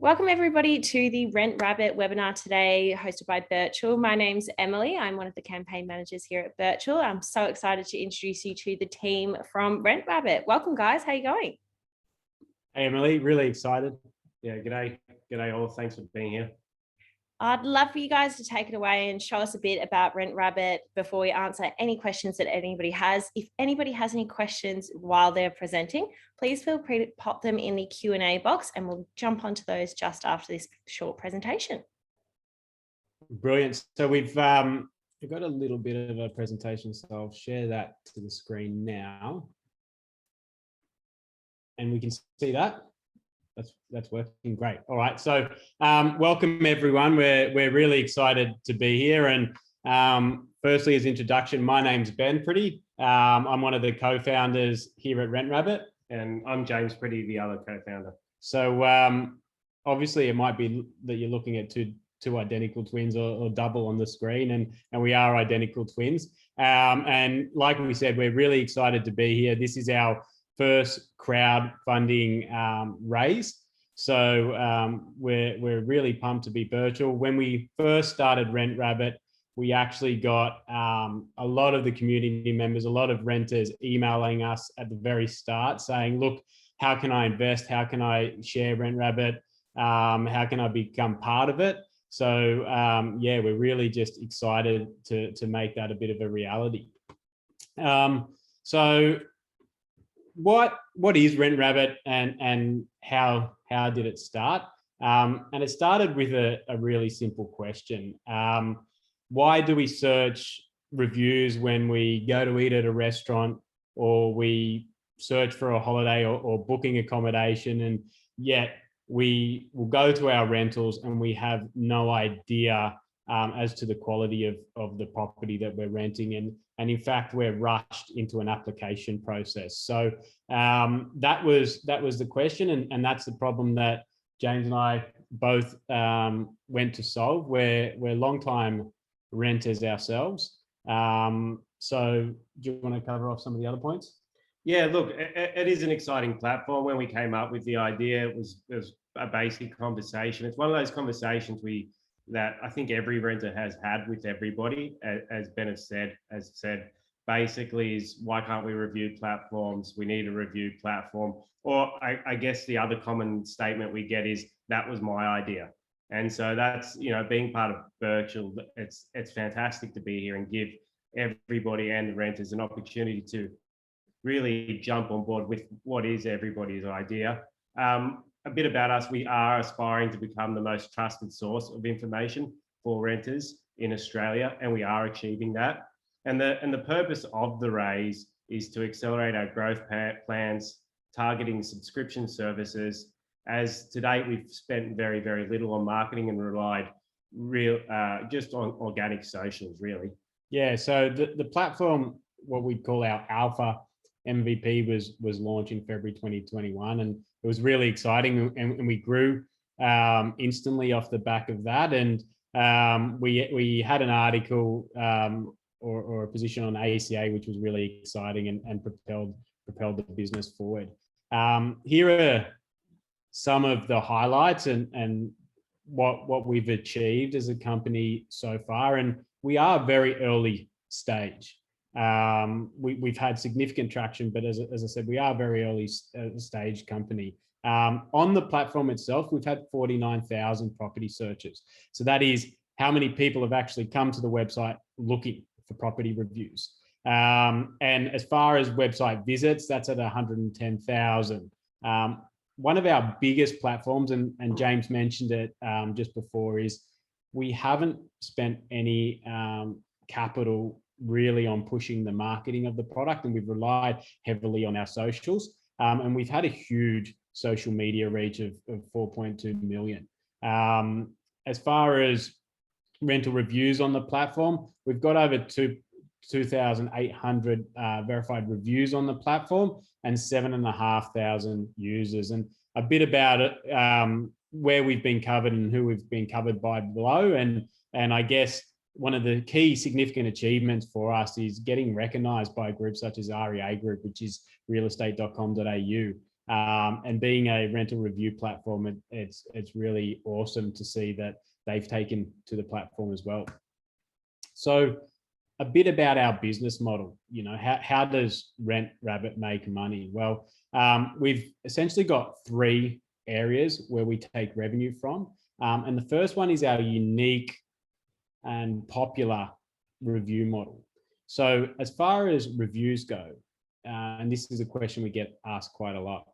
Welcome everybody to the Rent Rabbit webinar today, hosted by Birchal. My name's Emily. I'm one of the campaign managers here at Birchal. I'm so excited to introduce you to the team from Rent Rabbit. Welcome guys, how are you going? Hey Emily, really excited. Yeah, g'day all. Thanks for being here. I'd love for you guys to take it away and show us a bit about Rent Rabbit before we answer any questions that anybody has. If anybody has any questions while they're presenting, please feel free to pop them in the Q&A box and we'll jump onto those just after this short presentation. Brilliant. So we've got a little bit of a presentation, so I'll share that to the screen now. And we can see that. That's working great. All right, so welcome everyone. We're really excited to be here. And firstly, as introduction, my name's Ben Pretty. I'm one of the co-founders here at Rent Rabbit, and I'm James Pretty, the other co-founder. So obviously, it might be that you're looking at two identical twins or double on the screen, and we are identical twins. And like we said, we're really excited to be here. This is our first crowdfunding raise. So we're really pumped to be Birchal. When we first started Rent Rabbit, we actually got a lot of the community members, a lot of renters emailing us at the very start saying, look, how can I invest? How can I share Rent Rabbit? How can I become part of it? So yeah, we're really just excited to make that a bit of a reality. So what is Rent Rabbit and how did it start? And it started with a really simple question. Why do we search reviews when we go to eat at a restaurant or we search for a holiday or booking accommodation, and yet we will go to our rentals and we have no idea as to the quality of the property that we're renting, and in fact we're rushed into an application process. So that was the question, and that's the problem that James and I both went to solve. We're long-time renters ourselves. So do you want to cover off some of the other points? Yeah, look, it is an exciting platform. When we came up with the idea, it was a basic conversation. It's one of those conversations that I think every renter has had with everybody, as Ben has said, basically is, why can't we review platforms? We need a review platform. Or I guess the other common statement we get is, that was my idea. And so that's, being part of Birchal, it's fantastic to be here and give everybody and the renters an opportunity to really jump on board with what is everybody's idea. A bit about us: we are aspiring to become the most trusted source of information for renters in Australia, and we are achieving that. And the purpose of the raise is to accelerate our growth plans, targeting subscription services. As to date, we've spent very, very little on marketing and relied just on organic socials, really. Yeah, so the platform, what we call our alpha MVP, was launched in February 2021, and it was really exciting, and we grew instantly off the back of that. And we had an article or a position on ACA, which was really exciting and propelled the business forward. Here are some of the highlights and what we've achieved as a company so far, and we are very early stage. We've had significant traction, but as I said, we are a very early stage company. On the platform itself, we've had 49,000 property searches. So that is how many people have actually come to the website looking for property reviews. And as far as website visits, that's at 110,000. One of our biggest platforms, and James mentioned it just before, is we haven't spent any capital really on pushing the marketing of the product, and we've relied heavily on our socials. And we've had a huge social media reach of 4.2 million. As far as rental reviews on the platform, we've got over 2,800 verified reviews on the platform and 7,500 users. And a bit about it, where we've been covered and who we've been covered by below. And I guess one of the key significant achievements for us is getting recognised by groups such as REA Group, which is realestate.com.au. And being a rental review platform, it's really awesome to see that they've taken to the platform as well. So a bit about our business model. You know, how does Rent Rabbit make money? Well, we've essentially got 3 areas where we take revenue from. And the first one is our unique and popular review model. So as far as reviews go, and this is a question we get asked quite a lot,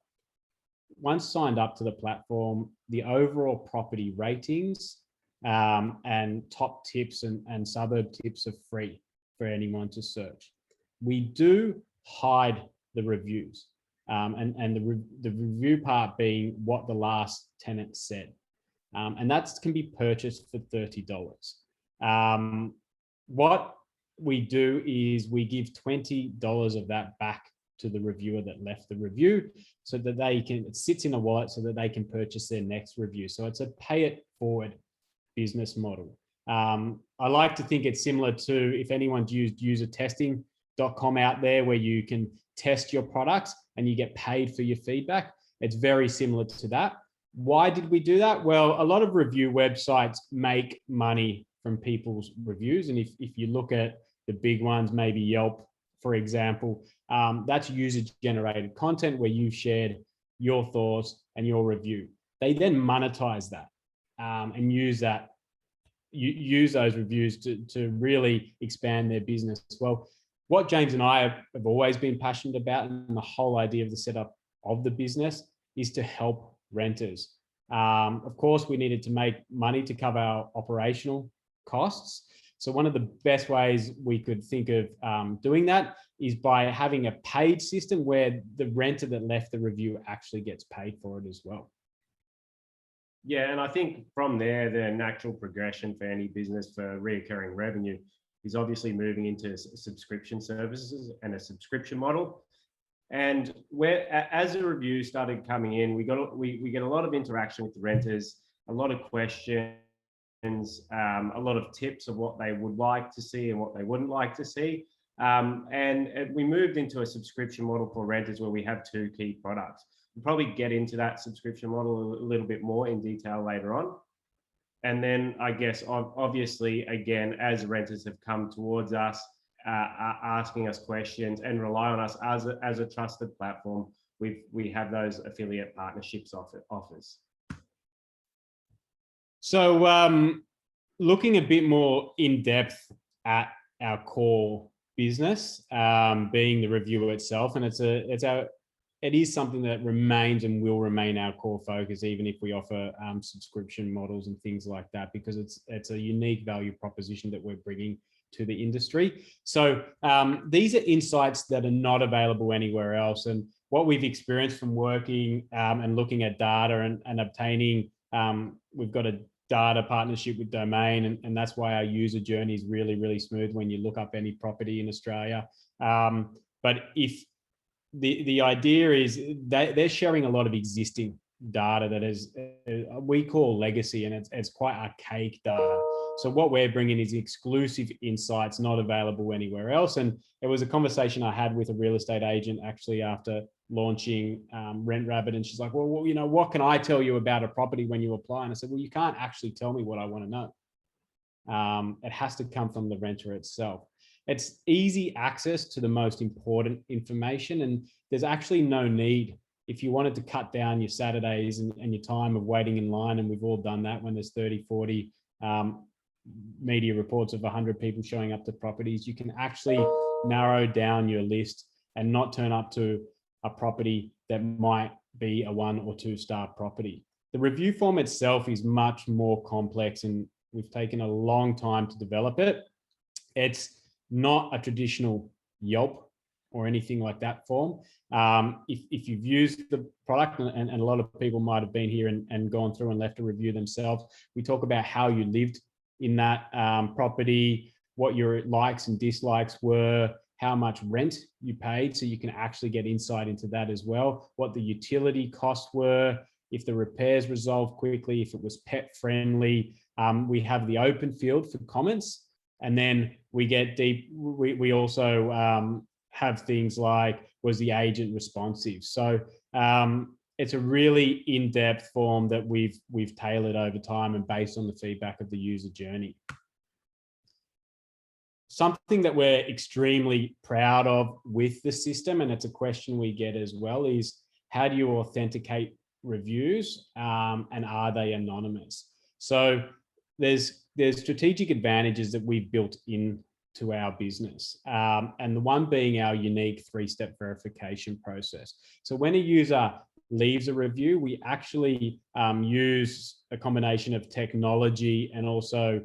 once signed up to the platform, the overall property ratings and top tips and suburb tips are free for anyone to search. We do hide the reviews, and the review part being what the last tenant said. And that can be purchased for $30. What we do is we give $20 of that back to the reviewer that left the review, so that it sits in a wallet so that they can purchase their next review. So it's a pay it forward business model. I like to think it's similar to, if anyone's used usertesting.com out there, where you can test your products and you get paid for your feedback. It's very similar to that. Why did we do that? Well, a lot of review websites make money from people's reviews. And if you look at the big ones, maybe Yelp, for example, that's user-generated content where you've shared your thoughts and your review. They then monetize that and use those reviews to really expand their business. Well, what James and I have always been passionate about, and the whole idea of the setup of the business, is to help renters. Of course, we needed to make money to cover our operational costs. So one of the best ways we could think of doing that is by having a paid system where the renter that left the review actually gets paid for it as well. Yeah, and I think from there, the natural progression for any business for recurring revenue is obviously moving into subscription services and a subscription model. And as the reviews started coming in, we get a lot of interaction with the renters, a lot of questions, a lot of tips of what they would like to see and what they wouldn't like to see. And we moved into a subscription model for renters where we have 2 key products. We'll probably get into that subscription model a little bit more in detail later on. And then I guess, obviously, again, as renters have come towards us, asking us questions and rely on us as a trusted platform, we have those affiliate partnerships offers. So looking a bit more in depth at our core business, being the reviewer itself, and it is something that remains and will remain our core focus, even if we offer subscription models and things like that, because it's a unique value proposition that we're bringing to the industry. So these are insights that are not available anywhere else. And what we've experienced from working and looking at data and obtaining, we've got a data partnership with Domain, and that's why our user journey is really, really smooth when you look up any property in Australia. But if the idea is they're sharing a lot of existing data that is we call legacy, and it's quite archaic data. So what we're bringing is exclusive insights not available anywhere else. And it was a conversation I had with a real estate agent actually after launching Rent Rabbit, and she's like, well, you know, what can I tell you about a property when you apply? And I said, well, you can't actually tell me what I want to know. It has to come from the renter itself. It's easy access to the most important information, and there's actually no need. If you wanted to cut down your Saturdays and your time of waiting in line, and we've all done that when there's 30, 40 media reports of 100 people showing up to properties, you can actually narrow down your list and not turn up to a property that might be a 1 or 2 star property. The review form itself is much more complex, and we've taken a long time to develop it. It's not a traditional Yelp or anything like that form. If you've used the product, and a lot of people might have been here and gone through and left a review themselves, we talk about how you lived in that property, what your likes and dislikes were, how much rent you paid, so you can actually get insight into that as well, what the utility costs were, if the repairs resolved quickly, if it was pet friendly. We have the open field for comments, and then we get deep. We also have things like, was the agent responsive? So It's a really in-depth form that we've tailored over time and based on the feedback of the user journey. Something that we're extremely proud of with the system, and it's a question we get as well, is how do you authenticate reviews, and are they anonymous? So there's strategic advantages that we've built into our business, and the one being our unique 3-step verification process. So when a user leaves a review, we actually use a combination of technology and also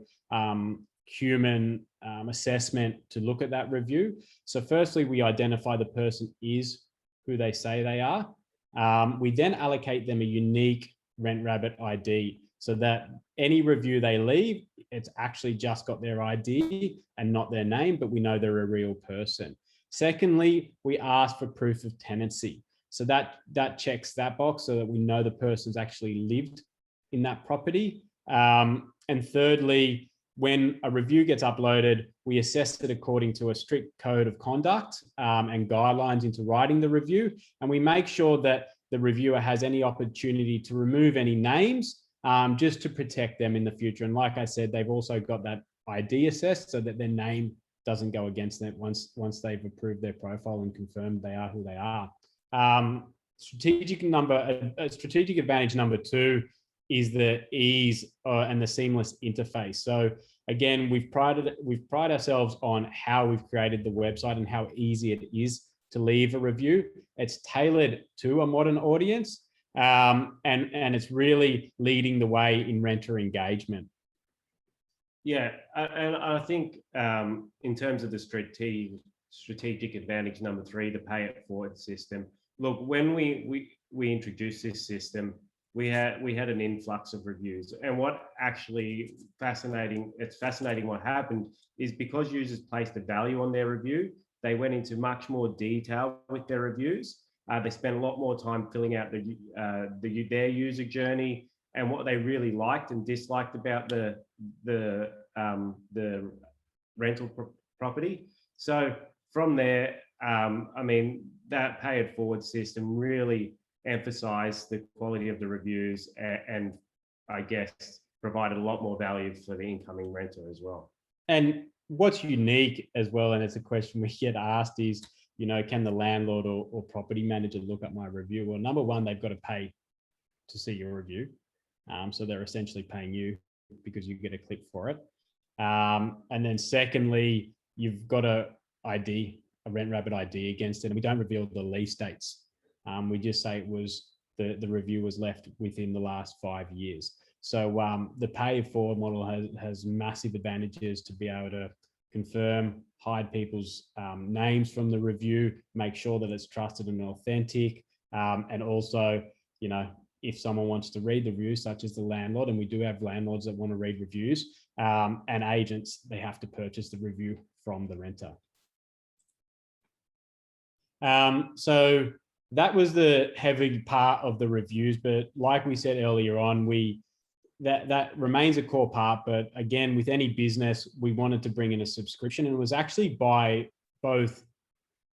human assessment to look at that review. So firstly, we identify the person is who they say they are. We then allocate them a unique Rent Rabbit ID so that any review they leave, it's actually just got their ID and not their name, but we know they're a real person. Secondly, we ask for proof of tenancy. So that checks that box so that we know the person's actually lived in that property. And thirdly, when a review gets uploaded, we assess it according to a strict code of conduct and guidelines into writing the review. And we make sure that the reviewer has any opportunity to remove any names just to protect them in the future. And like I said, they've also got that ID assessed so that their name doesn't go against them once they've approved their profile and confirmed they are who they are. Strategic advantage number 2 is the ease and the seamless interface. So again, we've prided ourselves on how we've created the website and how easy it is to leave a review. It's tailored to a modern audience, and it's really leading the way in renter engagement. Yeah, and I think in terms of the strategic advantage number 3, the pay it forward system. Look, when we introduced this system, we had an influx of reviews, and what actually it's fascinating what happened is because users placed a value on their review, they went into much more detail with their reviews. They spent a lot more time filling out their user journey and what they really liked and disliked about the rental property. So from there, I mean, that pay it forward system really emphasized the quality of the reviews and I guess provided a lot more value for the incoming renter as well. And what's unique as well, and it's a question we get asked, is, you know, can the landlord or property manager look at my review? Well, number one, they've got to pay to see your review. So they're essentially paying you because you get a click for it. And then secondly, you've got a Rent Rabbit ID against it, and we don't reveal the lease dates. We just say it was the review was left within the last 5 years. So the pay it forward model has massive advantages to be able to confirm, hide people's names from the review, make sure that it's trusted and authentic, and also, you know, if someone wants to read the review, such as the landlord, and we do have landlords that want to read reviews, and agents, they have to purchase the review from the renter. So that was the heavy part of the reviews, but like we said earlier on, that remains a core part. But again, with any business, we wanted to bring in a subscription, and it was actually by both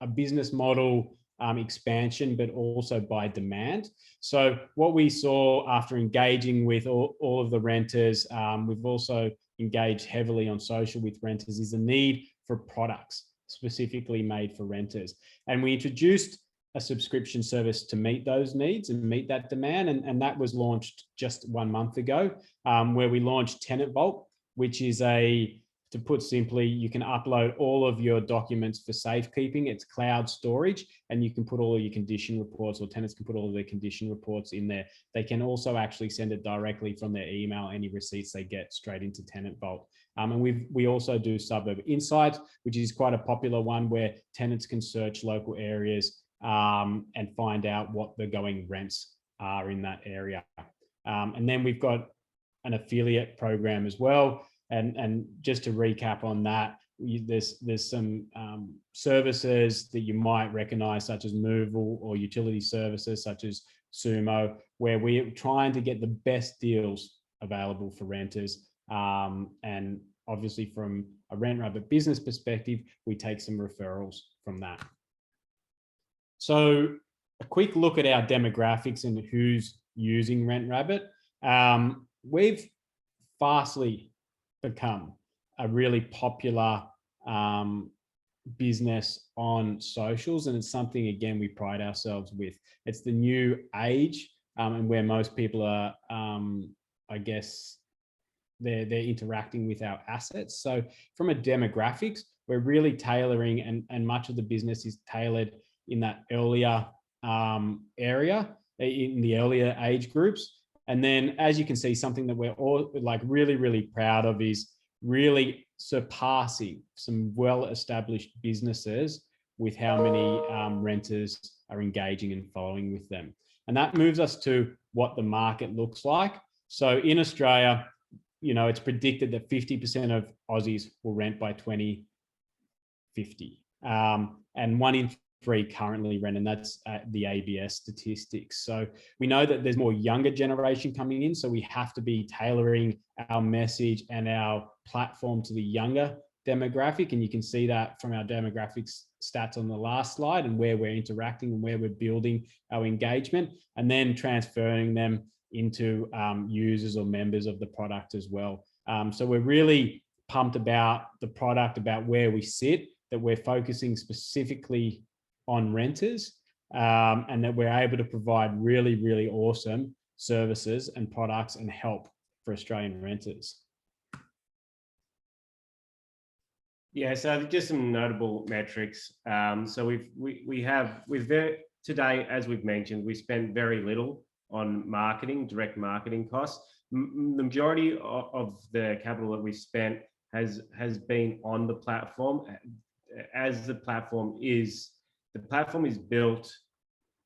a business model expansion, but also by demand. So what we saw after engaging with all of the renters, we've also engaged heavily on social with renters, is the need for products specifically made for renters. And we introduced a subscription service to meet those needs and meet that demand. And that was launched just 1 month ago, where we launched Tenant Vault, which is to put simply, you can upload all of your documents for safekeeping. It's cloud storage, and you can put all of your condition reports, or tenants can put all of their condition reports in there. They can also actually send it directly from their email, any receipts they get, straight into Tenant Vault. And we also do Suburb Insights, which is quite a popular one, where tenants can search local areas and find out what the going rents are in that area. And then we've got an affiliate program as well. And just to recap on that, there's some services that you might recognize, such as Movable, or utility services such as Sumo, where we're trying to get the best deals available for renters. And obviously from a Rent Rabbit business perspective, we take some referrals from that. So a quick look at our demographics and who's using Rent Rabbit. We've fastly become a really popular business on socials, and it's something, again, we pride ourselves with. It's the new age, and where most people are, I guess, they're interacting with our assets. So from a demographics, we're really tailoring, and much of the business is tailored in that earlier area, in the earlier age groups. And then, as you can see, something that we're all like really, really proud of is really surpassing some well-established businesses with how many renters are engaging and following with them. And that moves us to what the market looks like. So in Australia, you know, it's predicted that 50% of Aussies will rent by 2050. And 1 in 3 currently rent, and that's the ABS statistics. So we know that there's more younger generation coming in, so we have to be tailoring our message and our platform to the younger demographic. And you can see that from our demographics stats on the last slide, and where we're interacting and where we're building our engagement, and then transferring them into users or members of the product as well. So we're really pumped about the product, about where we sit, that we're focusing specifically on renters, and that we're able to provide really, really awesome services and products and help for Australian renters. Yeah, so just some notable metrics. So today, as we've mentioned, we spend very little on marketing, direct marketing costs. The majority of the capital that we spent has been on the platform, as the platform is built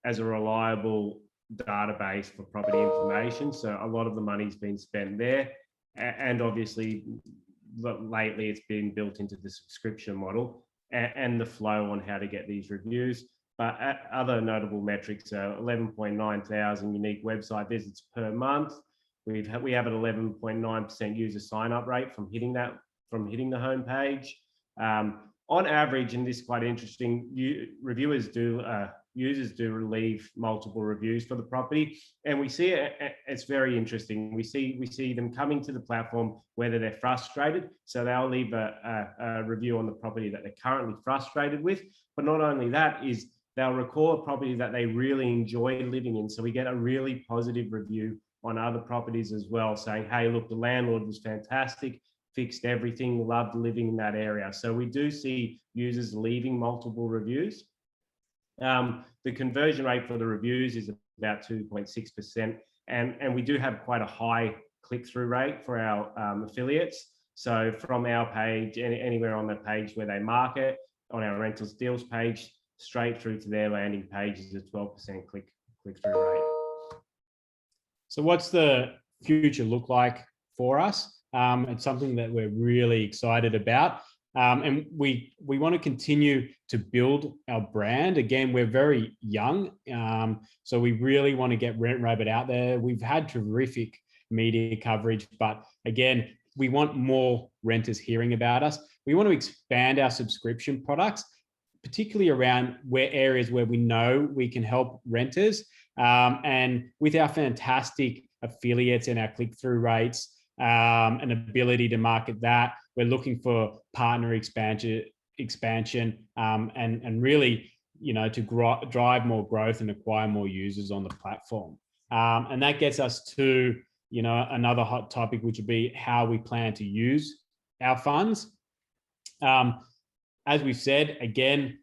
as a reliable database for property information. So a lot of the money's been spent there, and obviously lately it's been built into the subscription model and the flow on how to get these reviews. But other notable metrics are 11.9 thousand unique website visits per month. We have an 11.9% user sign-up rate from hitting the homepage. On average, and this is quite interesting, users do leave multiple reviews for the property, and we see it's very interesting. We see them coming to the platform whether they're frustrated, so they'll leave a review on the property that they're currently frustrated with. But not only that, is they'll recall a property that they really enjoy living in. So we get a really positive review on other properties as well, saying, hey, look, the landlord was fantastic, fixed everything, loved living in that area. So we do see users leaving multiple reviews. The conversion rate for the reviews is about 2.6%. And we do have quite a high click-through rate for our affiliates. So from our page, anywhere on the page where they market, on our rentals deals page, straight through to their landing page is a 12% click-through rate. So what's the future look like for us? It's something that we're really excited about. And we want to continue to build our brand. Again, we're very young, so we really want to get Rent Rabbit out there. We've had terrific media coverage, but again, we want more renters hearing about us. We want to expand our subscription products, particularly around areas where we know we can help renters. And with our fantastic affiliates and our click-through rates, and ability to market that, we're looking for partner expansion, and really, you know, to drive more growth and acquire more users on the platform. And that gets us to, you know, another hot topic, which would be how we plan to use our funds. As we've said, again,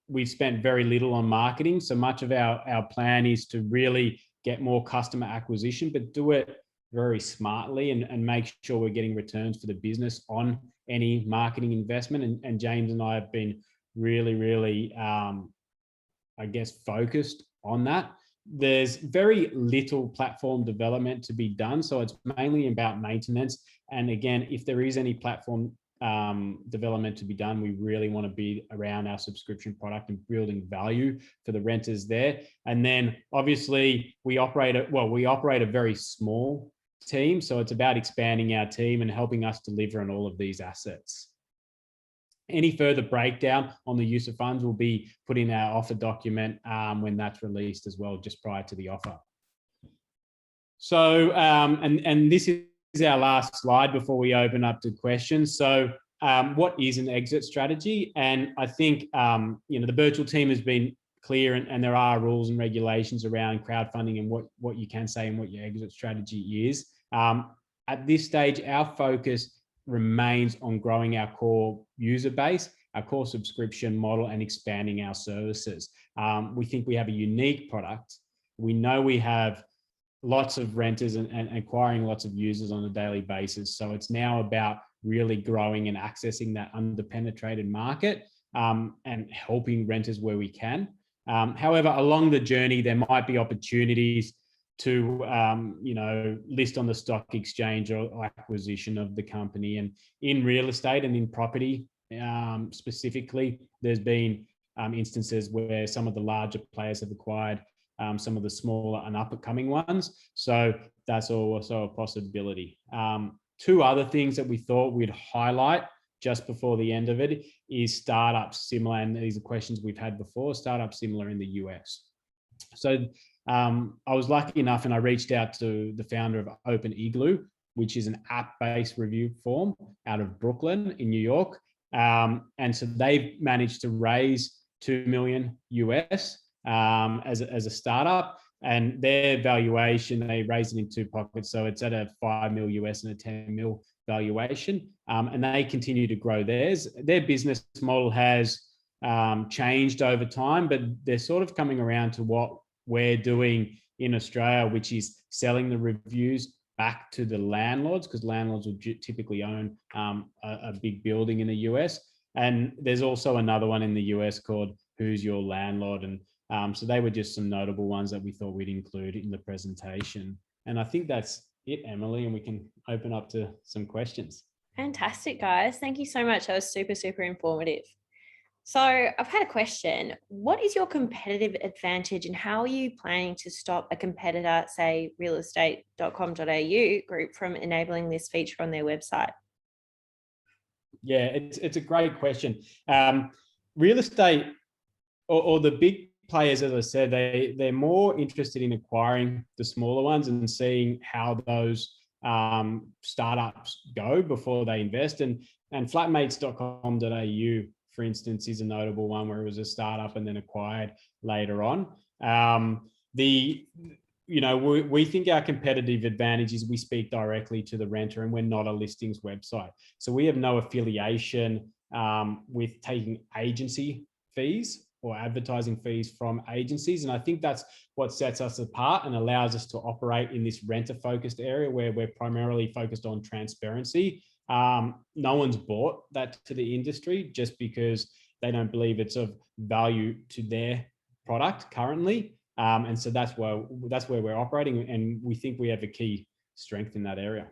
we've spent very little on marketing. So much of our plan is to really get more customer acquisition, but do it very smartly and make sure we're getting returns for the business on any marketing investment. And James and I have been really, really, I guess, focused on that. There's very little platform development to be done. So it's mainly about maintenance. And again, if there is any platform development to be done, we really want to be around our subscription product and building value for the renters there. And then obviously we operate a very small team. So it's about expanding our team and helping us deliver on all of these assets. Any further breakdown on the use of funds will be put in our offer document when that's released as well, just prior to the offer. So, and this is our last slide before we open up to questions. So, what is an exit strategy? And I think, the Birchal team has been clear, and there are rules and regulations around crowdfunding and what you can say and what your exit strategy is. At this stage, our focus remains on growing our core user base, our core subscription model, and expanding our services. We think we have a unique product. We know we have lots of renters and acquiring lots of users on a daily basis. So it's now about really growing and accessing that underpenetrated market and helping renters where we can. However, along the journey, there might be opportunities to, list on the stock exchange or acquisition of the company. And in real estate and in property specifically, there's been instances where some of the larger players have acquired some of the smaller and up-and-coming ones. So that's also a possibility. Two other things that we thought we'd highlight just before the end of it is startups similar, and these are questions we've had before, startups similar in the US. So I was lucky enough and I reached out to the founder of Open Igloo, which is an app-based review form out of Brooklyn in New York. And so they've managed to raise 2 million US as a startup, and their valuation, they raised it in two pockets. So it's at a 5 mil US and a 10 mil valuation. And they continue to grow theirs. Their business model has changed over time, but they're sort of coming around to what we're doing in Australia, which is selling the reviews back to the landlords, because landlords will typically own a big building in the US. And there's also another one in the US called Who's Your Landlord? And so they were just some notable ones that we thought we'd include in the presentation. And I think that's it, Emily, and we can open up to some questions. Fantastic, guys. Thank you so much. That was super, super informative. So I've had a question. What is your competitive advantage and how are you planning to stop a competitor, say realestate.com.au group, from enabling this feature on their website? Yeah, it's a great question. Real estate or the big players, as I said, they're more interested in acquiring the smaller ones and seeing how those startups go before they invest. And flatmates.com.au, for instance, is a notable one where it was a startup and then acquired later on. We think our competitive advantage is we speak directly to the renter, and we're not a listings website. So we have no affiliation with taking agency fees or advertising fees from agencies. And I think that's what sets us apart and allows us to operate in this renter-focused area where we're primarily focused on transparency. No one's bought that to the industry just because they don't believe it's of value to their product currently. And so that's where we're operating, and we think we have a key strength in that area.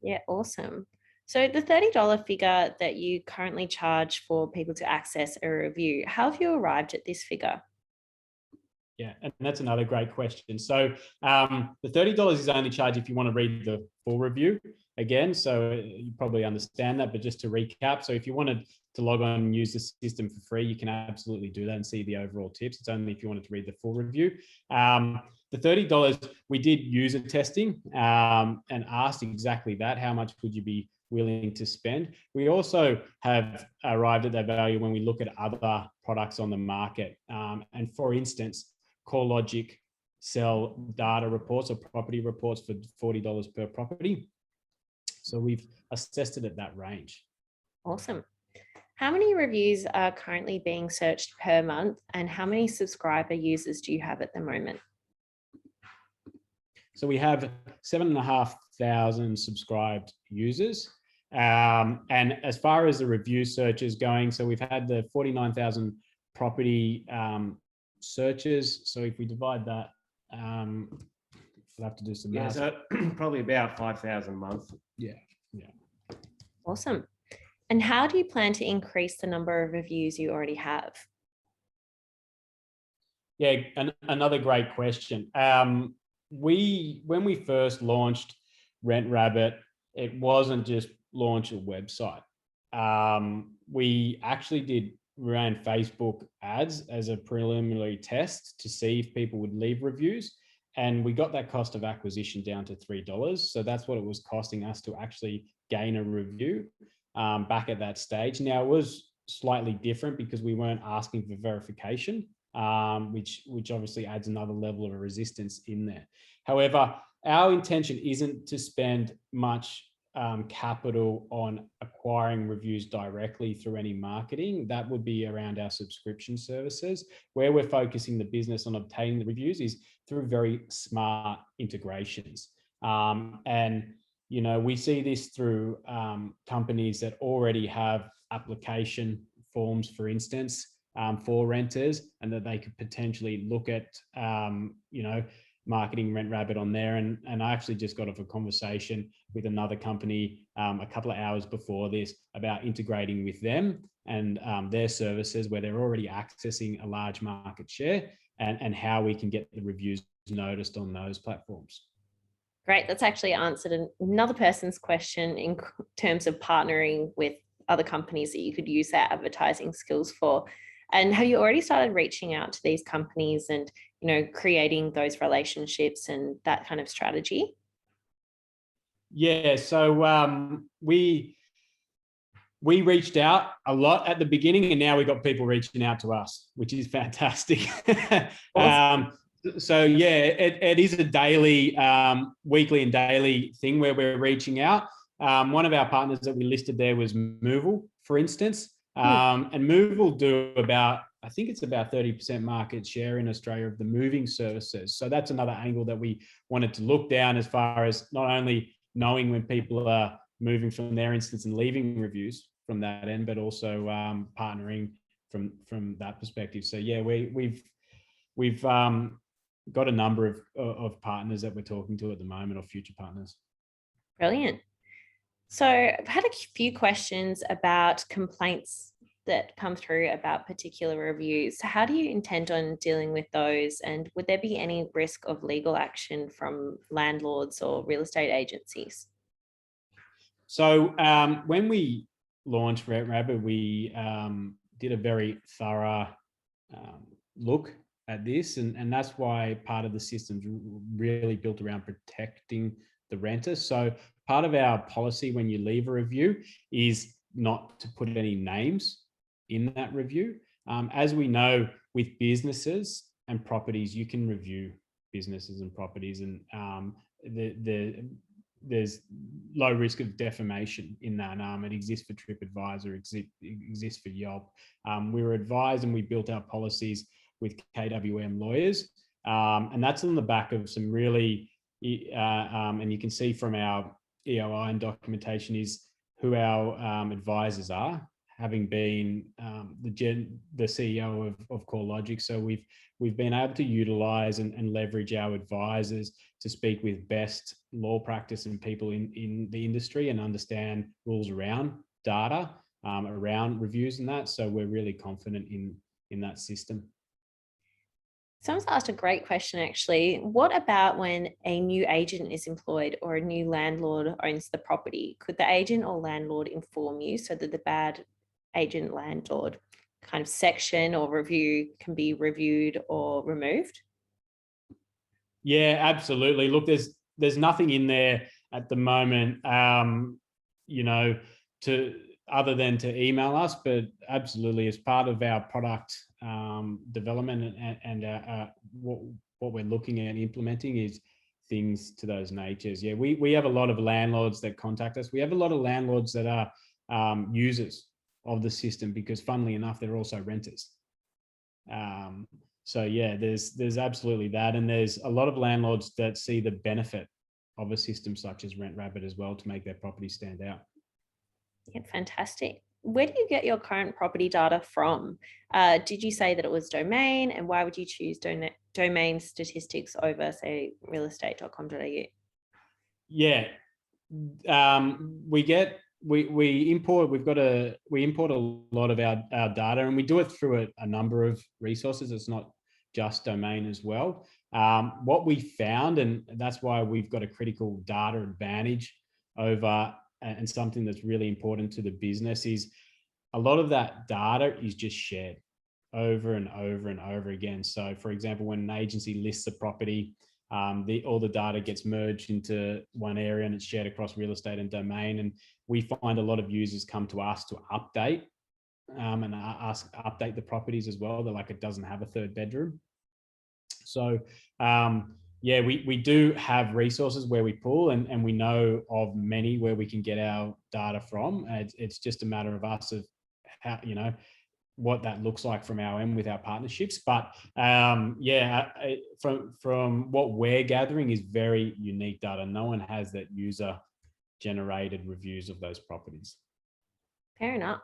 Yeah, awesome. So the $30 figure that you currently charge for people to access a review, how have you arrived at this figure? Yeah, and that's another great question. So the $30 is only charged if you want to read the full review again. So you probably understand that, but just to recap, so if you wanted to log on and use the system for free, you can absolutely do that and see the overall tips. It's only if you wanted to read the full review. The $30, we did user testing and asked exactly that. How much would you be willing to spend? We also have arrived at that value when we look at other products on the market. And for instance, CoreLogic sell data reports or property reports for $40 per property. So we've assessed it at that range. Awesome. How many reviews are currently being searched per month, and how many subscriber users do you have at the moment? So we have 7,500 subscribed users. And as far as the review searches going, so we've had the 49,000 property searches. So if we divide that, we'll have to do some math. So probably about 5,000 a month. Yeah. Awesome. And how do you plan to increase the number of reviews you already have? Yeah, another great question. When we first launched Rent Rabbit, it wasn't just launch a website. we actually ran Facebook ads as a preliminary test to see if people would leave reviews. And we got that cost of acquisition down to $3. So that's what it was costing us to actually gain a review back at that stage. Now, it was slightly different because we weren't asking for verification, which obviously adds another level of resistance in there. However, our intention isn't to spend much capital on acquiring reviews directly through any marketing. That would be around our subscription services. Where we're focusing the business on obtaining the reviews is through very smart integrations. And, you know, we see this through companies that already have application forms, for instance, for renters, and that they could potentially look at, you know, marketing Rent Rabbit on there. And I actually just got off a conversation with another company a couple of hours before this about integrating with them and their services where they're already accessing a large market share, and how we can get the reviews noticed on those platforms. Great. That's actually answered another person's question in terms of partnering with other companies that you could use their advertising skills for. And have you already started reaching out to these companies and, you know, creating those relationships and that kind of strategy? Yeah, so we reached out a lot at the beginning, and now we've got people reaching out to us, which is fantastic. Awesome. So yeah, it is a daily, weekly and daily thing where we're reaching out. One of our partners that we listed there was Movil, for instance. And Movil do about, I think it's about 30% market share in Australia of the moving services. So that's another angle that we wanted to look down, as far as not only knowing when people are moving from their instance and leaving reviews from that end, but also partnering from that perspective. So yeah, we've got a number of partners that we're talking to at the moment, or future partners. Brilliant. So I've had a few questions about complaints that come through about particular reviews. So how do you intend on dealing with those? And would there be any risk of legal action from landlords or real estate agencies? So when we launched Rent Rabbit, we did a very thorough look at this, and that's why part of the system's really built around protecting the renters. So part of our policy when you leave a review is not to put any names in that review. As we know, with businesses and properties, you can review businesses and properties, and there's low risk of defamation in that. It exists for TripAdvisor, exists for Yelp. We were advised, and we built our policies with KWM lawyers, and that's on the back of some really, and you can see from our EOI and documentation is who our advisors are, having been the CEO of CoreLogic. So we've been able to utilize and leverage our advisors to speak with best law practice and people in the industry and understand rules around data, around reviews and that. So we're really confident in that system. Someone's asked a great question, actually. What about when a new agent is employed or a new landlord owns the property? Could the agent or landlord inform you so that the bad agent landlord kind of section or review can be reviewed or removed? Yeah, absolutely. Look, there's nothing in there at the moment, you know, other than to email us, but absolutely as part of our product development and what we're looking at implementing is things to those natures. Yeah, we have a lot of landlords that contact us. We have a lot of landlords that are users of the system, because funnily enough, they're also renters. So yeah, there's absolutely that. And there's a lot of landlords that see the benefit of a system such as Rent Rabbit as well to make their property stand out. Yeah, fantastic. Where do you get your current property data from? Did you say that it was Domain, and why would you choose Domain statistics over, say, realestate.com.au? Yeah, we import a lot of our data, and we do it through a number of resources. It's not just Domain as well. What we found, and that's why we've got a critical data advantage over and something that's really important to the business is a lot of that data is just shared over and over and over again. So for example, when an agency lists a property, all the data gets merged into one area and it's shared across real estate and domain. And we find a lot of users come to us to update and update the properties as well. They're like, it doesn't have a third bedroom. So yeah, we do have resources where we pull, and we know of many where we can get our data from. It's just a matter of us of how, what that looks like from our end with our partnerships. But yeah, from what we're gathering is very unique data. No one has that user generated reviews of those properties. Fair enough.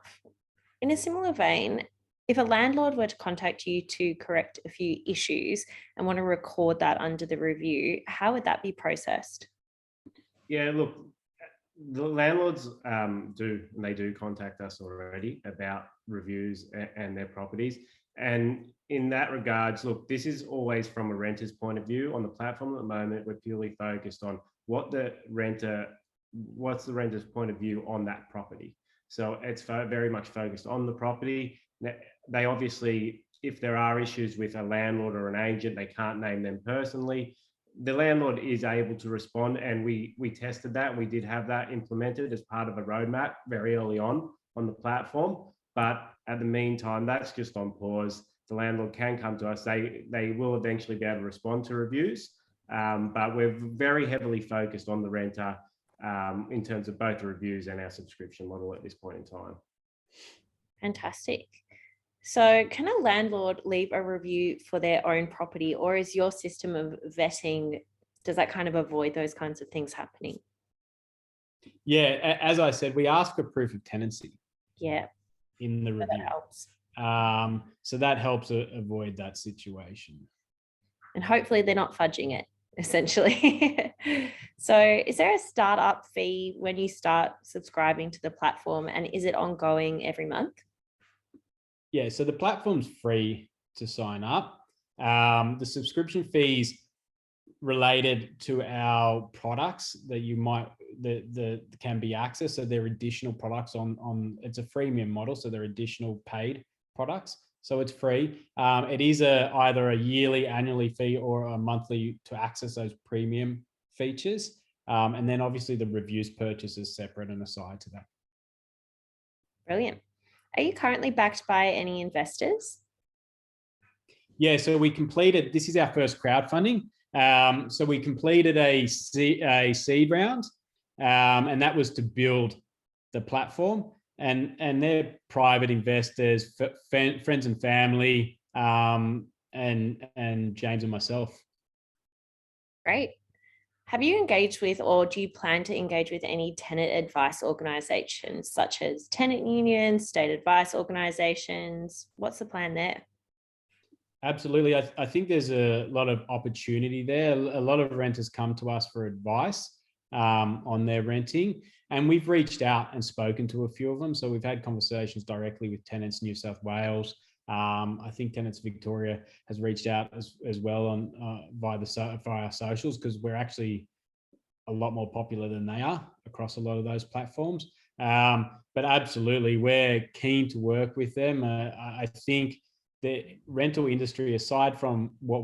In a similar vein, if a landlord were to contact you to correct a few issues and want to record that under the review, how would that be processed? Yeah, look, the landlords do contact us already about reviews and their properties. And in that regards, look, this is always from a renter's point of view. On the platform at the moment, we're purely focused on what's the renter's point of view on that property. So it's very much focused on the property. They obviously, if there are issues with a landlord or an agent, they can't name them personally. The landlord is able to respond, and we tested that. We did have that implemented as part of a roadmap very early on the platform. But at the meantime, that's just on pause. The landlord can come to us. They will eventually be able to respond to reviews. But we're very heavily focused on the renter in terms of both the reviews and our subscription model at this point in time. Fantastic. So can a landlord leave a review for their own property, or is your system of vetting, does that kind of avoid those kinds of things happening? Yeah, as I said, we ask for proof of tenancy. Yeah. In the review. That helps. So that helps avoid that situation. And hopefully they're not fudging it, essentially. So is there a startup fee when you start subscribing to the platform, and is it ongoing every month? Yeah, so the platform's free to sign up. The subscription fees related to our products that you might that can be accessed. So they're additional products on it's a freemium model, so they're additional paid products. So it's free. It is either a yearly, annually fee or a monthly to access those premium features. And then obviously the reviews purchase is separate and aside to that. Brilliant. Are you currently backed by any investors? Yeah, so this is our first crowdfunding. So we completed a seed round, and that was to build the platform. And they're private investors, friends and family, and James and myself. Great. Have you engaged with, or do you plan to engage with, any tenant advice organisations such as tenant unions, state advice organisations? What's the plan there? Absolutely. I think there's a lot of opportunity there. A lot of renters come to us for advice on their renting, and we've reached out and spoken to a few of them. So we've had conversations directly with Tenants New South Wales. I think Tenants Victoria has reached out as well on via our socials, because we're actually a lot more popular than they are across a lot of those platforms. But absolutely, we're keen to work with them. I think the rental industry, aside from what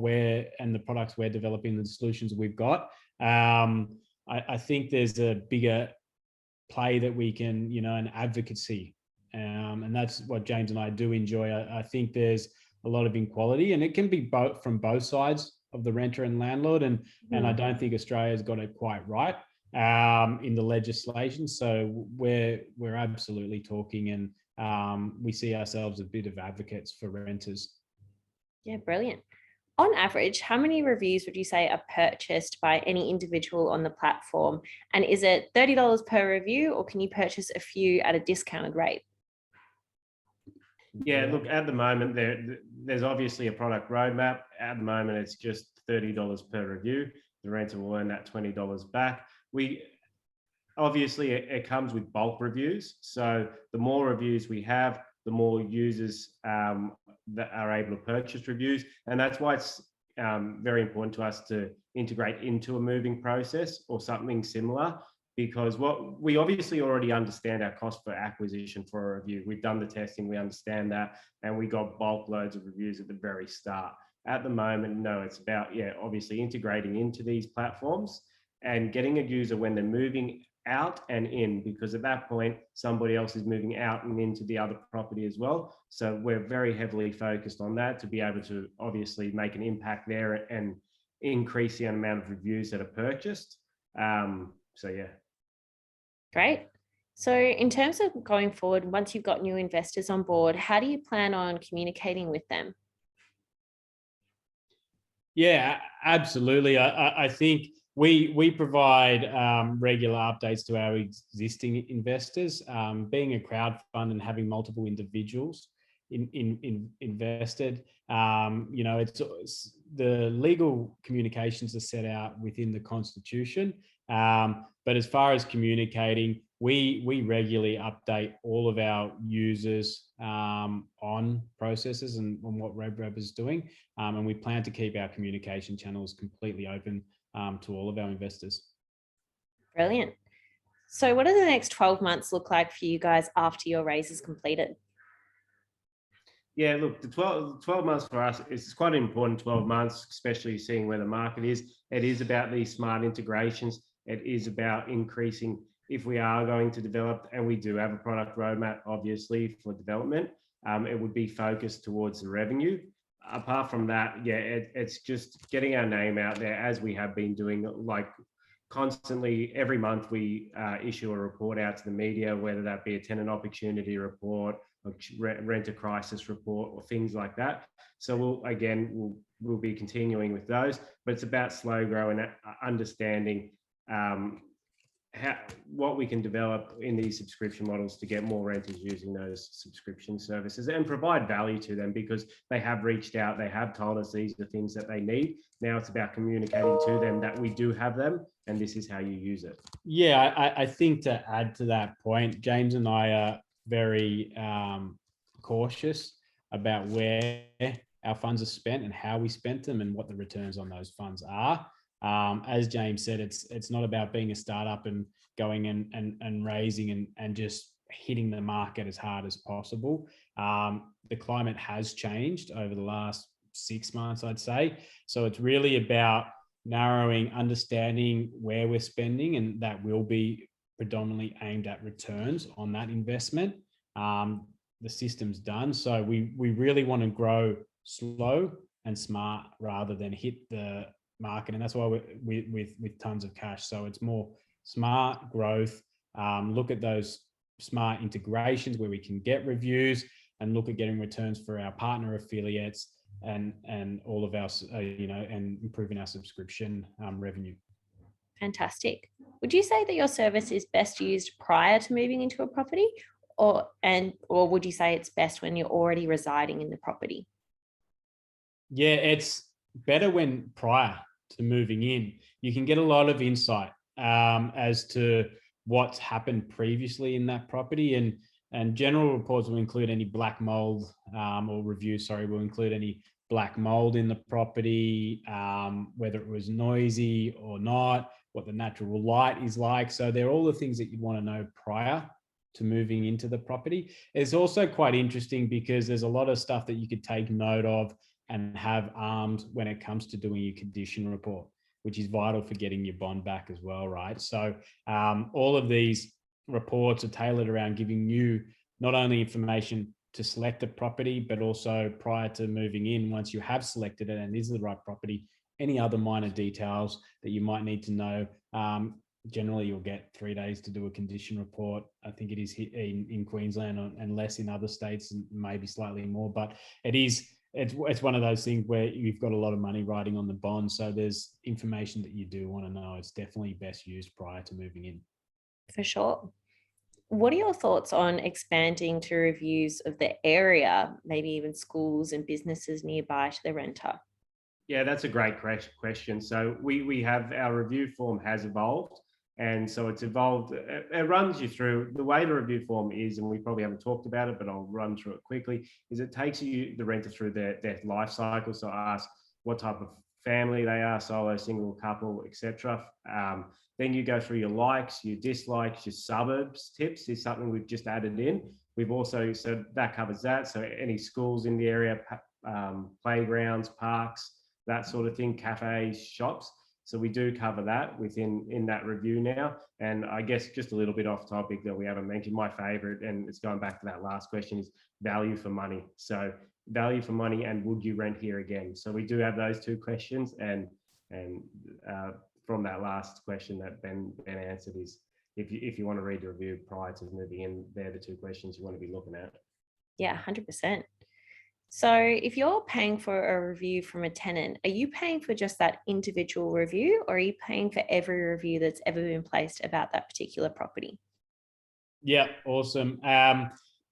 and the products we're developing, the solutions we've got, I think there's a bigger play that we can, an advocacy. And that's what James and I do enjoy. I think there's a lot of inequality, and it can be from both sides of the renter and landlord. And I don't think Australia's got it quite right in the legislation. So we're absolutely talking, and we see ourselves as a bit of advocates for renters. Yeah, brilliant. On average, how many reviews would you say are purchased by any individual on the platform? And is it $30 per review, or can you purchase a few at a discounted rate? Yeah, look, at the moment, there's obviously a product roadmap. At the moment, it's just $30 per review. The renter will earn that $20 back. Obviously, it comes with bulk reviews. So the more reviews we have, the more users that are able to purchase reviews. And that's why it's very important to us to integrate into a moving process or something similar, because what we obviously already understand our cost per acquisition for a review. We've done the testing, we understand that, and we got bulk loads of reviews at the very start. At the moment, no, it's about, obviously integrating into these platforms and getting a user when they're moving out and in, because at that point, somebody else is moving out and into the other property as well. So we're very heavily focused on that to be able to obviously make an impact there and increase the amount of reviews that are purchased. So yeah. Great. So in terms of going forward, once you've got new investors on board, how do you plan on communicating with them? Yeah, absolutely. I think we provide regular updates to our existing investors. Being a crowd fund and having multiple individuals invested, it's the legal communications are set out within the Constitution. But as far as communicating, we regularly update all of our users on processes and on what RevRab is doing. And we plan to keep our communication channels completely open to all of our investors. Brilliant. So what do the next 12 months look like for you guys after your raise is completed? Yeah, look, the 12 months for us, it's quite an important 12 months, especially seeing where the market is. It is about these smart integrations. It is about increasing, if we are going to develop, and we do have a product roadmap, obviously, for development, it would be focused towards the revenue. Apart from that, it's just getting our name out there as we have been doing, like constantly. Every month we issue a report out to the media, whether that be a tenant opportunity report, a renter crisis report, or things like that. So we'll be continuing with those, but it's about slow grow and understanding what we can develop in these subscription models to get more renters using those subscription services and provide value to them, because they have reached out, they have told us these are the things that they need. Now it's about communicating to them that we do have them and this is how you use it. Yeah, I think to add to that point, James and I are very cautious about where our funds are spent and how we spent them and what the returns on those funds are. As James said, it's not about being a startup and going and raising and just hitting the market as hard as possible. The climate has changed over the last 6 months, I'd say. So it's really about narrowing, understanding where we're spending, and that will be predominantly aimed at returns on that investment. The system's done. So we really want to grow slow and smart rather than hit the market. And that's why we're with tons of cash. So it's more smart growth. Look at those smart integrations where we can get reviews, and look at getting returns for our partner affiliates and all of our, and improving our subscription revenue. Fantastic. Would you say that your service is best used prior to moving into a property, or would you say it's best when you're already residing in the property? Yeah, it's better when prior to moving in. You can get a lot of insight as to what's happened previously in that property, and general reports will include any black mold, or reviews, will include any black mold in the property, whether it was noisy or not, what the natural light is like. So they're all the things that you'd want to know prior to moving into the property. It's also quite interesting because there's a lot of stuff that you could take note of and have armed when it comes to doing your condition report, which is vital for getting your bond back as well, right? So all of these reports are tailored around giving you not only information to select a property, but also prior to moving in, once you have selected it and is the right property, any other minor details that you might need to know. Generally, you'll get 3 days to do a condition report. I think it is in Queensland and less in other states, and maybe slightly more, but it's one of those things where you've got a lot of money riding on the bond. So there's information that you do want to know. It's definitely best used prior to moving in. For sure. What are your thoughts on expanding to reviews of the area, maybe even schools and businesses nearby to the renter? Yeah, that's a great question. So we have, our review form has evolved. And so it's evolved. It runs you through the way the review form is, and we probably haven't talked about it, but I'll run through it quickly, is it takes you, the renter, through their life cycle. So ask what type of family they are, solo, single, couple, etc. Then you go through your likes, your dislikes, your suburbs tips is something we've just added in. We've also, so that covers that. So any schools in the area, playgrounds, parks, that sort of thing, cafes, shops. So we do cover that in that review now. And I guess just a little bit off topic that we haven't mentioned, my favorite, and it's going back to that last question, is value for money. So value for money and would you rent here again? So we do have those two questions, and from that last question that Ben answered is, if you want to read the review prior to moving in, they're the two questions you want to be looking at. Yeah, 100%. So if you're paying for a review from a tenant, are you paying for just that individual review, or are you paying for every review that's ever been placed about that particular property? Yeah, awesome.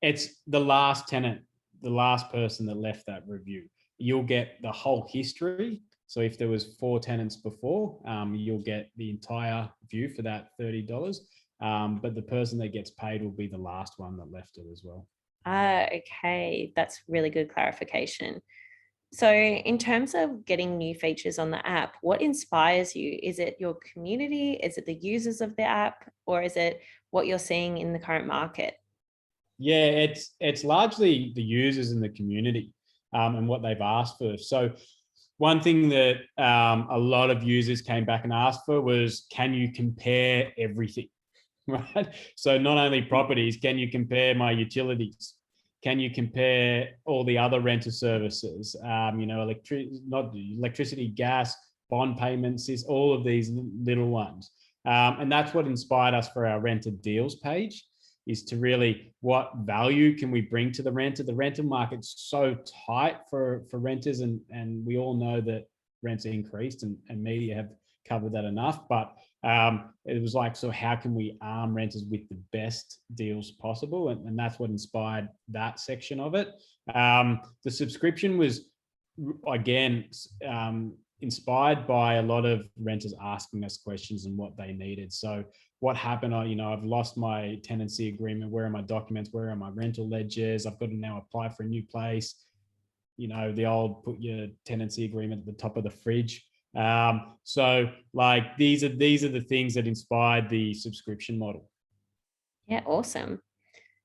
It's the last tenant, the last person that left that review. You'll get the whole history. So if there was 4 tenants before, you'll get the entire view for that $30. But the person that gets paid will be the last one that left it as well. Okay, that's really good clarification. So in terms of getting new features on the app, what inspires you? Is it your community? Is it the users of the app? Or is it what you're seeing in the current market? Yeah, it's largely the users in the community and what they've asked for. So one thing that a lot of users came back and asked for was, can you compare everything? Right? So not only properties, can you compare my utilities? Can you compare all the other renter services? Electricity, gas, bond payments, is all of these little ones. And that's what inspired us for our renter deals page, is to really, what value can we bring to the renter? The rental market's so tight for renters, and we all know that rents increased, and media have covered that enough. But it was like, so how can we arm renters with the best deals possible? And that's what inspired that section of it. The subscription was, again, inspired by a lot of renters asking us questions and what they needed. So what happened? I've lost my tenancy agreement. Where are my documents? Where are my rental ledgers? I've got to now apply for a new place. The old put your tenancy agreement at the top of the fridge. So like these are the things that inspired the subscription model. Yeah, awesome.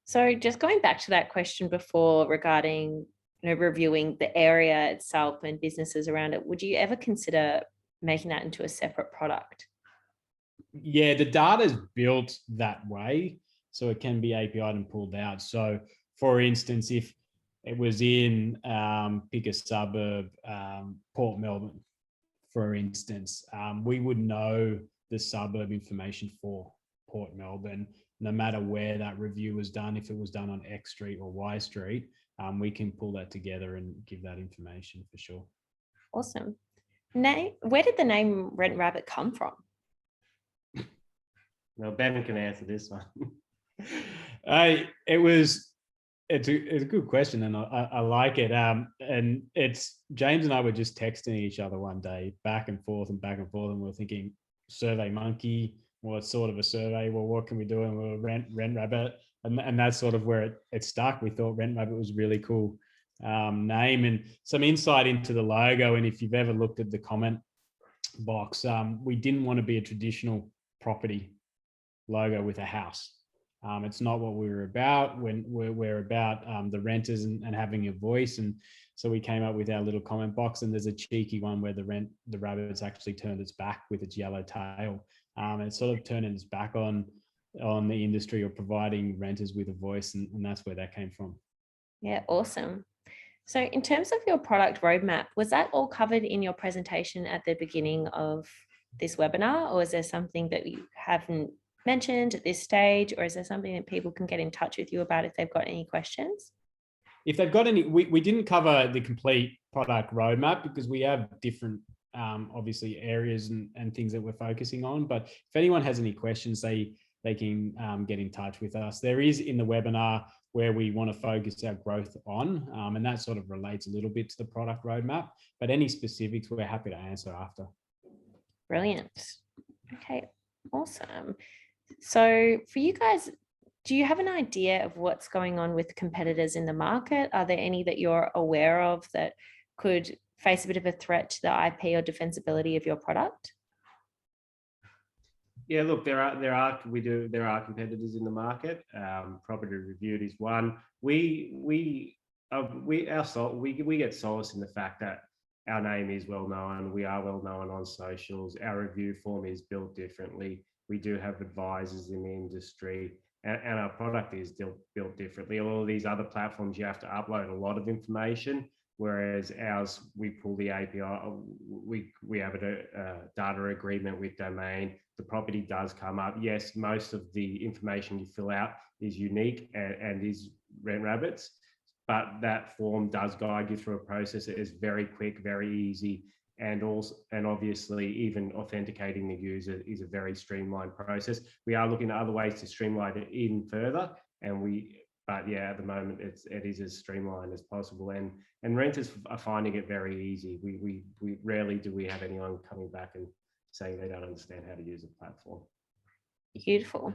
So just going back to that question before regarding reviewing the area itself and businesses around it, would you ever consider making that into a separate product? Yeah, the data is built that way, so it can be API'd and pulled out. So for instance, if it was in pick a suburb, Port Melbourne, for instance, we would know the suburb information for Port Melbourne, no matter where that review was done. If it was done on X Street or Y Street, we can pull that together and give that information for sure. Awesome. Where did the name Rent Rabbit come from? No, Ben can answer this one. It's a good question, and I like it. And it's, James and I were just texting each other one day, back and forth, and we were thinking, Survey Monkey, well, it's sort of a survey. Well, what can we do? And we were Rent Rabbit, and that's sort of where it stuck. We thought Rent Rabbit was a really cool name, and some insight into the logo. And if you've ever looked at the comment box, we didn't want to be a traditional property logo with a house. It's not what we were about. When we're about the renters and having a voice. And so we came up with our little comment box, and there's a cheeky one where the rabbit's actually turned its back with its yellow tail. And it's sort of turning its back on the industry, or providing renters with a voice. And that's where that came from. Yeah, awesome. So in terms of your product roadmap, was that all covered in your presentation at the beginning of this webinar, or is there something that you haven't mentioned at this stage, or is there something that people can get in touch with you about if they've got any questions? If they've got any, we didn't cover the complete product roadmap because we have different, obviously, areas and things that we're focusing on. But if anyone has any questions, they can get in touch with us. There is in the webinar where we want to focus our growth on, and that sort of relates a little bit to the product roadmap. But any specifics, we're happy to answer after. Brilliant. Okay, awesome. So for you guys, do you have an idea of what's going on with competitors in the market? Are there any that you're aware of that could face a bit of a threat to the IP or defensibility of your product? Yeah, look, there are competitors in the market. Property Reviewed is one. We get solace in the fact that our name is well known. We are well known on socials. Our review form is built differently. We do have advisors in the industry, and our product is built differently. All of these other platforms, you have to upload a lot of information, whereas ours, we pull the API. We have a data agreement with Domain. The property does come up. Yes, most of the information you fill out is unique and is Rent Rabbit's, but that form does guide you through a process. It is very quick, very easy, and obviously even authenticating the user is a very streamlined process. We are looking at other ways to streamline it even further, but yeah, at the moment it is as streamlined as possible, and renters are finding it very easy. We rarely do we have anyone coming back and saying they don't understand how to use a platform. Beautiful.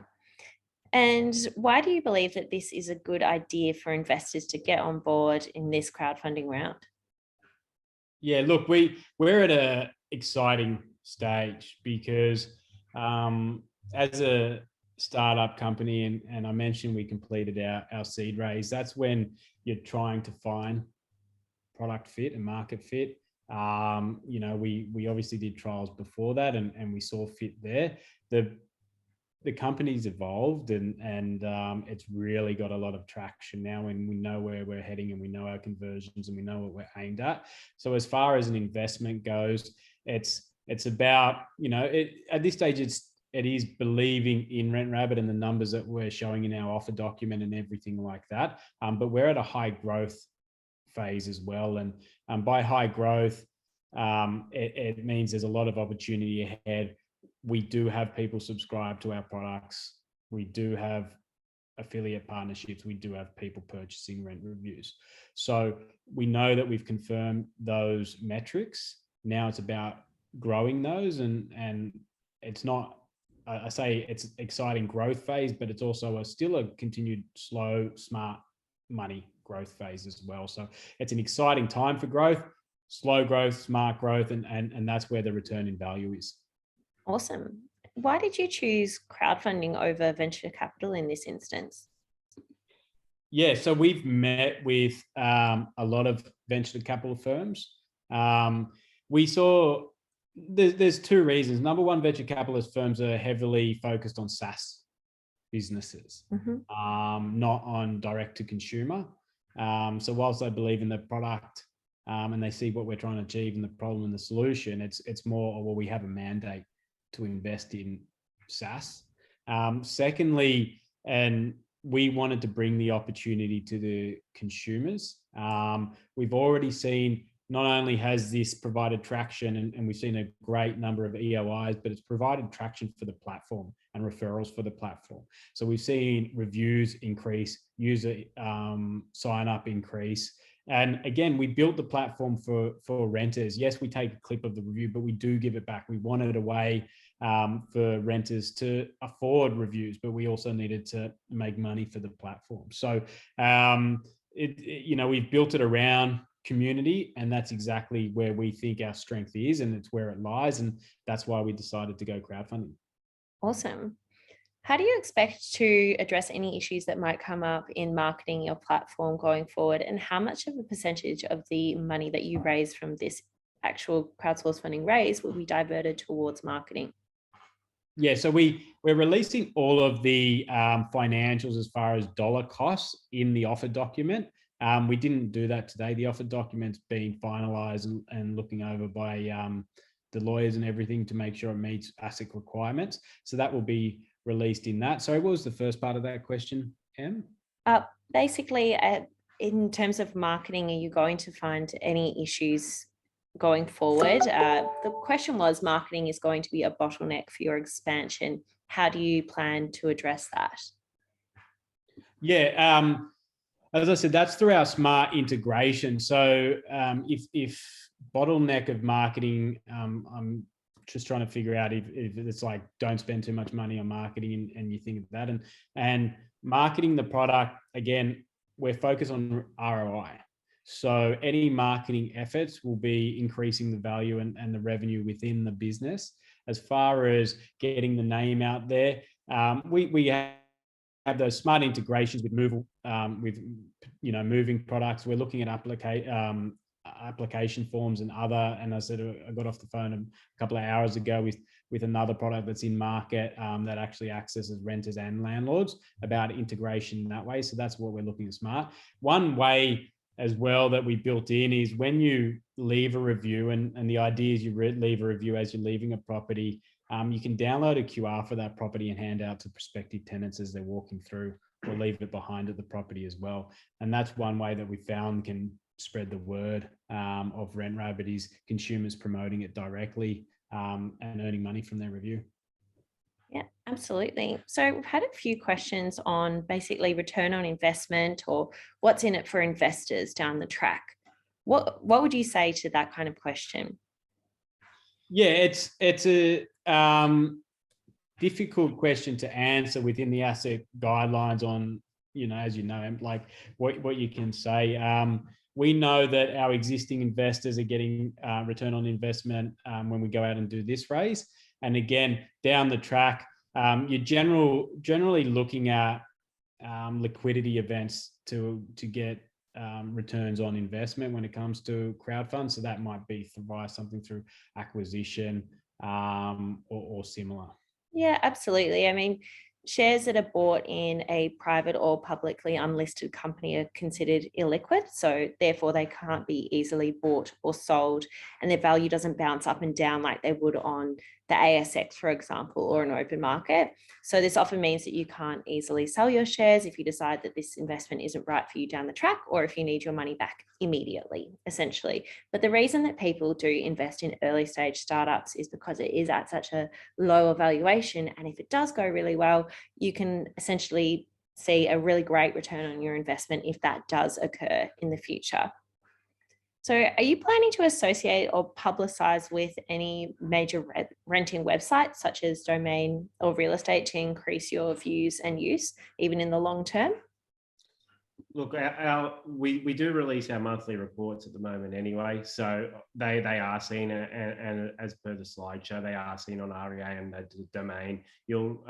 And why do you believe that this is a good idea for investors to get on board in this crowdfunding round? Yeah, look, we're at an exciting stage because as a startup company, and I mentioned we completed our seed raise, that's when you're trying to find product fit and market fit. We obviously did trials before that and we saw fit there. The company's evolved and it's really got a lot of traction now, and we know where we're heading and we know our conversions and we know what we're aimed at. So as far as an investment goes, it's about, at this stage, it is believing in Rent Rabbit and the numbers that we're showing in our offer document and everything like that. But we're at a high growth phase as well. And by high growth, it means there's a lot of opportunity ahead. We do have people subscribe to our products. We do have affiliate partnerships. We do have people purchasing rent reviews. So we know that we've confirmed those metrics. Now it's about growing those, and it's not, I say it's exciting growth phase, but it's also still a continued slow, smart money growth phase as well. So it's an exciting time for growth, slow growth, smart growth, and that's where the return in value is. Awesome. Why did you choose crowdfunding over venture capital in this instance? Yeah, so we've met with a lot of venture capital firms. We saw there's two reasons. Number one, venture capitalist firms are heavily focused on SaaS businesses, not on direct to consumer. So whilst I believe in the product and they see what we're trying to achieve and the problem and the solution, it's more, well, we have a mandate to invest in SaaS. Secondly, and we wanted to bring the opportunity to the consumers. We've already seen, not only has this provided traction and we've seen a great number of EOIs, but it's provided traction for the platform and referrals for the platform. So we've seen reviews increase, user sign up increase. And again, we built the platform for renters. Yes, we take a clip of the review, but we do give it back. We wanted a way for renters to afford reviews, but we also needed to make money for the platform. So, we've built it around community, and that's exactly where we think our strength is, and it's where it lies. And that's why we decided to go crowdfunding. Awesome. How do you expect to address any issues that might come up in marketing your platform going forward? And how much of a percentage of the money that you raise from this actual crowdsource funding raise will be diverted towards marketing? Yeah, so we're releasing all of the financials as far as dollar costs in the offer document. We didn't do that today. The offer document's being finalized and looking over by the lawyers and everything to make sure it meets ASIC requirements. So that will be released in that. Sorry, what was the first part of that question, Em? Basically, in terms of marketing, are you going to find any issues going forward? The question was, marketing is going to be a bottleneck for your expansion. How do you plan to address that? Yeah, as I said, that's through our smart integration. So if bottleneck of marketing, I'm just trying to figure out if it's like, don't spend too much money on marketing and you think of that. And marketing the product, again, we're focused on ROI. So any marketing efforts will be increasing the value and the revenue within the business. As far as getting the name out there, we have those smart integrations with moving products. We're looking at application forms and other. And I got off the phone a couple of hours ago with another product that's in market that actually accesses renters and landlords about integration that way. So that's what we're looking at smart. One way as well that we built in is when you leave a review, and the idea is you leave a review as you're leaving a property, you can download a QR for that property and hand out to prospective tenants as they're walking through, or leave it behind at the property as well. And that's one way that we found can spread the word of Rent Rabbit, is consumers promoting it directly and earning money from their review. Yeah, absolutely. So we've had a few questions on basically return on investment, or what's in it for investors down the track. What would you say to that kind of question? Yeah, it's a difficult question to answer within the asset guidelines on, as you know, like what you can say. We know that our existing investors are getting return on investment when we go out and do this raise. And again, down the track, you're generally looking at liquidity events to get returns on investment when it comes to crowdfund. So that might be via something through acquisition or similar. Yeah, absolutely. I mean, shares that are bought in a private or publicly unlisted company are considered illiquid. So therefore they can't be easily bought or sold, and their value doesn't bounce up and down like they would on the ASX, for example, or an open market. So this often means that you can't easily sell your shares if you decide that this investment isn't right for you down the track, or if you need your money back immediately, essentially. But the reason that people do invest in early stage startups is because it is at such a lower valuation. And if it does go really well, you can essentially see a really great return on your investment if that does occur in the future. So are you planning to associate or publicize with any major renting websites such as Domain or Real Estate to increase your views and use, even in the long term? Look, we do release our monthly reports at the moment anyway, so they are seen, and as per the slideshow, they are seen on REA and the Domain. You'll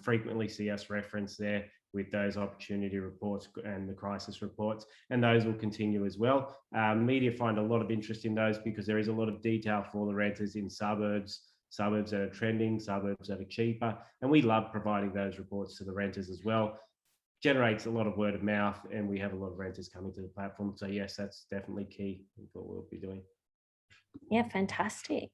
frequently see us reference there with those opportunity reports and the crisis reports, and those will continue as well. Media find a lot of interest in those because there is a lot of detail for the renters in suburbs that are trending, suburbs that are cheaper, and we love providing those reports to the renters as well. Generates a lot of word of mouth, and we have a lot of renters coming to the platform. So yes, that's definitely key in what we'll be doing. Yeah, fantastic.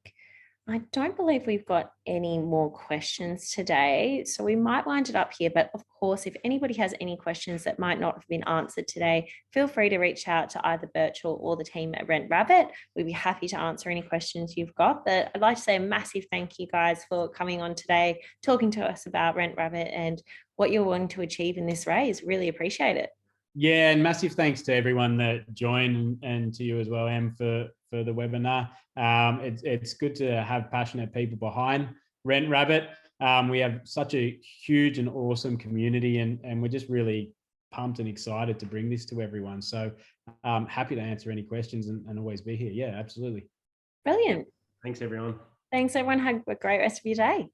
I don't believe we've got any more questions today, so we might wind it up here. But of course, if anybody has any questions that might not have been answered today, feel free to reach out to either Birchal or the team at Rent Rabbit. We'd be happy to answer any questions you've got. But I'd like to say a massive thank you guys for coming on today, talking to us about Rent Rabbit and what you're wanting to achieve in this raise. Really appreciate it. Yeah, and massive thanks to everyone that joined, and to you as well, Em, for the webinar. It's good to have passionate people behind Rent Rabbit. We have such a huge and awesome community, and we're just really pumped and excited to bring this to everyone. So happy to answer any questions and always be here. Yeah, absolutely. Brilliant. Thanks, everyone. Thanks, everyone. Have a great rest of your day.